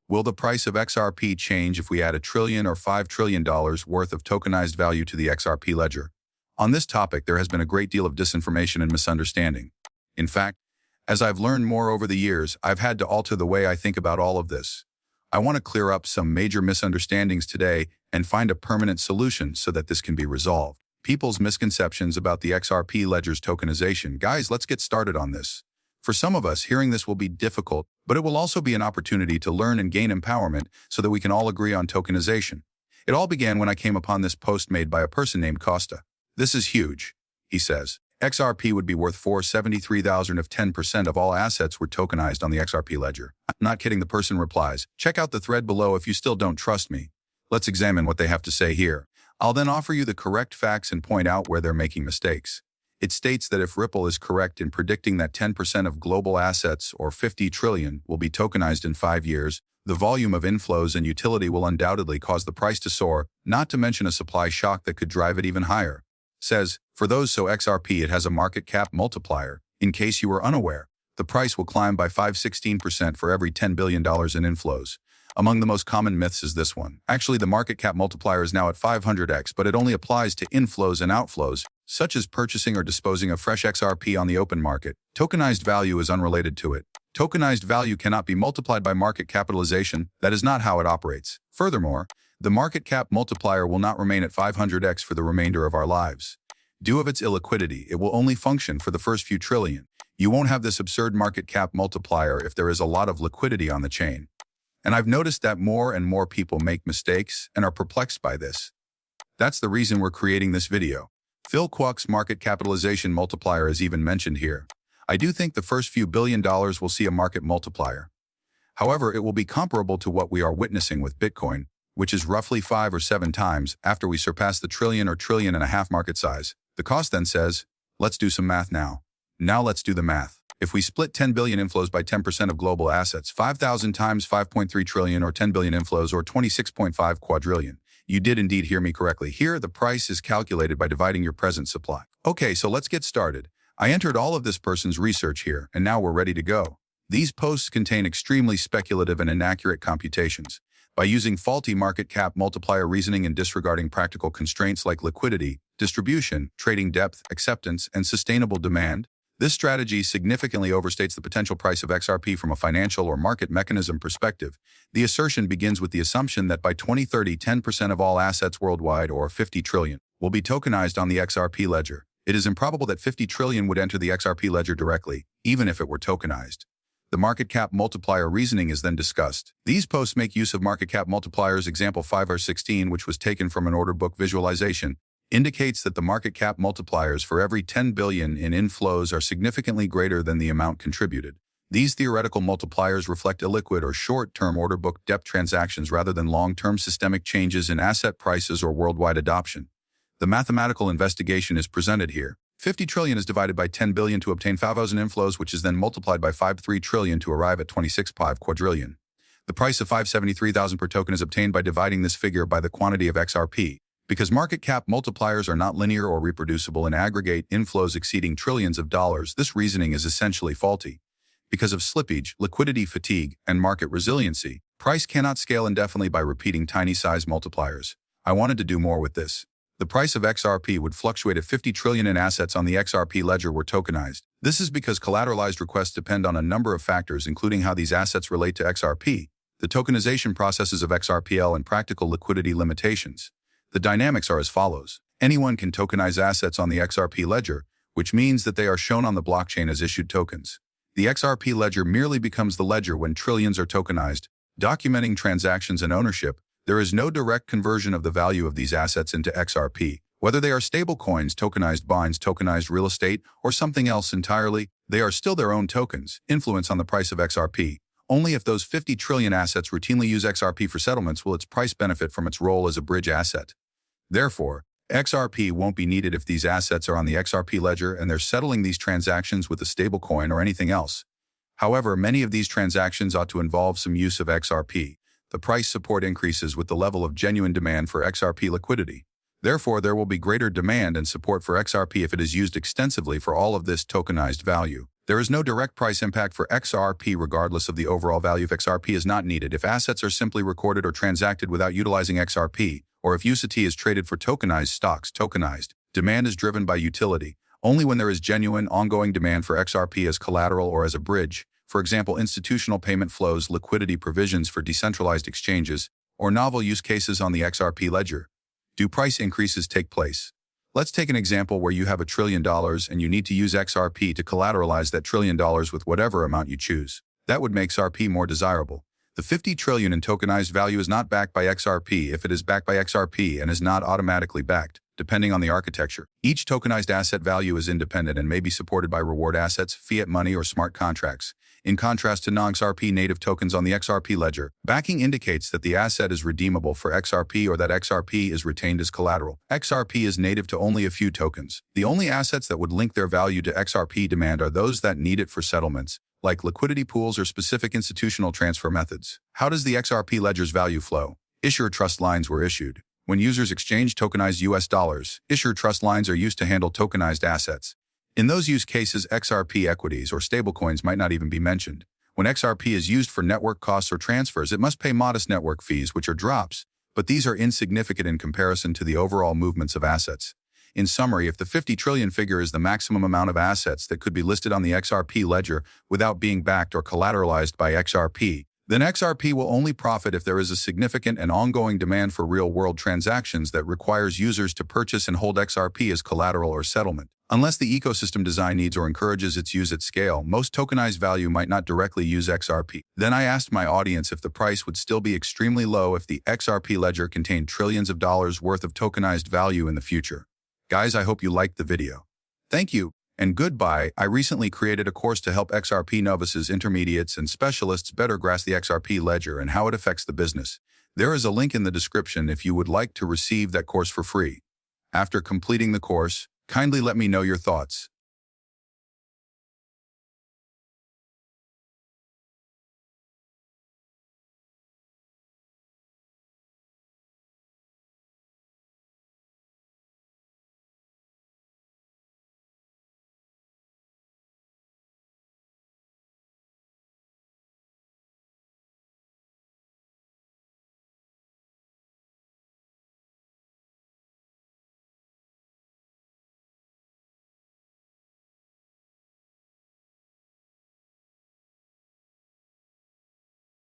Will the price of XRP change if we add $1 trillion or $5 trillion worth of tokenized value to the XRP ledger? On this topic, there has been a great deal of disinformation and misunderstanding. In fact, as I've learned more over the years, I've had to alter the way I think about all of this. I want to clear up some major misunderstandings today and find a permanent solution so that this can be resolved. People's misconceptions about the XRP ledger's tokenization. Guys, let's get started on this. For some of us, hearing this will be difficult, but it will also be an opportunity to learn and gain empowerment so that we can all agree on tokenization. It all began when I came upon this post made by a person named Costa. "This is huge," he says. "XRP would be worth $473,000 if 10% of all assets were tokenized on the XRP ledger." I'm not kidding, the person replies. "Check out the thread below if you still don't trust me." Let's examine what they have to say here. I'll then offer you the correct facts and point out where they're making mistakes. It states that if Ripple is correct in predicting that 10% of global assets, or 50 trillion, will be tokenized in 5 years, the volume of inflows and utility will undoubtedly cause the price to soar, not to mention a supply shock that could drive it even higher. Says, for those so XRP, it has a market cap multiplier. In case you were unaware, the price will climb by 516% for every $10 billion in inflows. Among the most common myths is this one. Actually, the market cap multiplier is now at 500x, but it only applies to inflows and outflows, such as purchasing or disposing of fresh XRP on the open market. Tokenized value is unrelated to it. Tokenized value cannot be multiplied by market capitalization. That is not how it operates. Furthermore, the market cap multiplier will not remain at 500x for the remainder of our lives. Due of its illiquidity, it will only function for the first few trillion. You won't have this absurd market cap multiplier if there is a lot of liquidity on the chain. And I've noticed that more and more people make mistakes and are perplexed by this. That's the reason we're creating this video. Phil Kwok's market capitalization multiplier is even mentioned here. I do think the first few $1 billion will see a market multiplier. However, it will be comparable to what we are witnessing with Bitcoin, which is roughly 5 or 7 times after we surpass the trillion or trillion and a half market size. The cost then says, let's do some math now. Now let's do the math. If we split 10 billion inflows by 10% of global assets, 5,000 times 5.3 trillion or 10 billion inflows or 26.5 quadrillion. You did indeed hear me correctly. Here, the price is calculated by dividing your present supply. Okay, so let's get started. I entered all of this person's research here, and now we're ready to go. These posts contain extremely speculative and inaccurate computations. By using faulty market cap multiplier reasoning and disregarding practical constraints like liquidity, distribution, trading depth, acceptance, and sustainable demand, this strategy significantly overstates the potential price of XRP from a financial or market mechanism perspective. The assertion begins with the assumption that by 2030, 10% of all assets worldwide, or 50 trillion, will be tokenized on the XRP ledger. It is improbable that 50 trillion would enter the XRP ledger directly, even if it were tokenized. The market cap multiplier reasoning is then discussed. These posts make use of market cap multipliers. Example 5R16, which was taken from an order book visualization, indicates that the market cap multipliers for every 10 billion in inflows are significantly greater than the amount contributed. These theoretical multipliers reflect illiquid or short-term order book depth transactions rather than long-term systemic changes in asset prices or worldwide adoption. The mathematical investigation is presented here. 50 trillion is divided by 10 billion to obtain 5,000 inflows, which is then multiplied by 5.3 trillion to arrive at 26.5 quadrillion. The price of 573,000 per token is obtained by dividing this figure by the quantity of XRP. Because market cap multipliers are not linear or reproducible and aggregate inflows exceeding trillions of dollars, this reasoning is essentially faulty. Because of slippage, liquidity fatigue, and market resiliency, price cannot scale indefinitely by repeating tiny size multipliers. I wanted to do more with this. The price of XRP would fluctuate if 50 trillion in assets on the XRP ledger were tokenized. This is because collateralized requests depend on a number of factors, including how these assets relate to XRP, the tokenization processes of XRPL, and practical liquidity limitations. The dynamics are as follows. Anyone can tokenize assets on the XRP ledger, which means that they are shown on the blockchain as issued tokens. The XRP ledger merely becomes the ledger when trillions are tokenized, documenting transactions and ownership. There is no direct conversion of the value of these assets into XRP. Whether they are stablecoins, tokenized bonds, tokenized real estate, or something else entirely, they are still their own tokens. Influence on the price of XRP. Only if those 50 trillion assets routinely use XRP for settlements will its price benefit from its role as a bridge asset. Therefore, XRP won't be needed if these assets are on the XRP ledger and they're settling these transactions with a stablecoin or anything else. However, many of these transactions ought to involve some use of XRP. The price support increases with the level of genuine demand for XRP liquidity. Therefore, there will be greater demand and support for XRP if it is used extensively for all of this tokenized value. There is no direct price impact for XRP regardless of the overall value if XRP is not needed, if assets are simply recorded or transacted without utilizing XRP, or if UST is traded for tokenized stocks. Tokenized demand is driven by utility. Only when there is genuine, ongoing demand for XRP as collateral or as a bridge, for example, institutional payment flows, liquidity provisions for decentralized exchanges, or novel use cases on the XRP ledger, do price increases take place. Let's take an example where you have $1 trillion and you need to use XRP to collateralize that $1 trillion with whatever amount you choose. That would make XRP more desirable. The 50 trillion in tokenized value is not backed by XRP if it is backed by XRP and is not automatically backed, depending on the architecture. Each tokenized asset value is independent and may be supported by reward assets, fiat money, or smart contracts. In contrast to non-XRP native tokens on the XRP ledger, backing indicates that the asset is redeemable for XRP or that XRP is retained as collateral. XRP is native to only a few tokens. The only assets that would link their value to XRP demand are those that need it for settlements, like liquidity pools or specific institutional transfer methods. How does the XRP ledger's value flow? Issuer trust lines were issued. When users exchange tokenized US dollars, issuer trust lines are used to handle tokenized assets. In those use cases, XRP equities or stablecoins might not even be mentioned. When XRP is used for network costs or transfers, it must pay modest network fees, which are drops, but these are insignificant in comparison to the overall movements of assets. In summary, if the 50 trillion figure is the maximum amount of assets that could be listed on the XRP ledger without being backed or collateralized by XRP, then XRP will only profit if there is a significant and ongoing demand for real-world transactions that requires users to purchase and hold XRP as collateral or settlement. Unless the ecosystem design needs or encourages its use at scale, most tokenized value might not directly use XRP. Then I asked my audience if the price would still be extremely low if the XRP ledger contained trillions of dollars worth of tokenized value in the future. Guys, I hope you liked the video. Thank you, and goodbye. I recently created a course to help XRP novices, intermediates, and specialists better grasp the XRP ledger and how it affects the business. There is a link in the description if you would like to receive that course for free. After completing the course, kindly let me know your thoughts.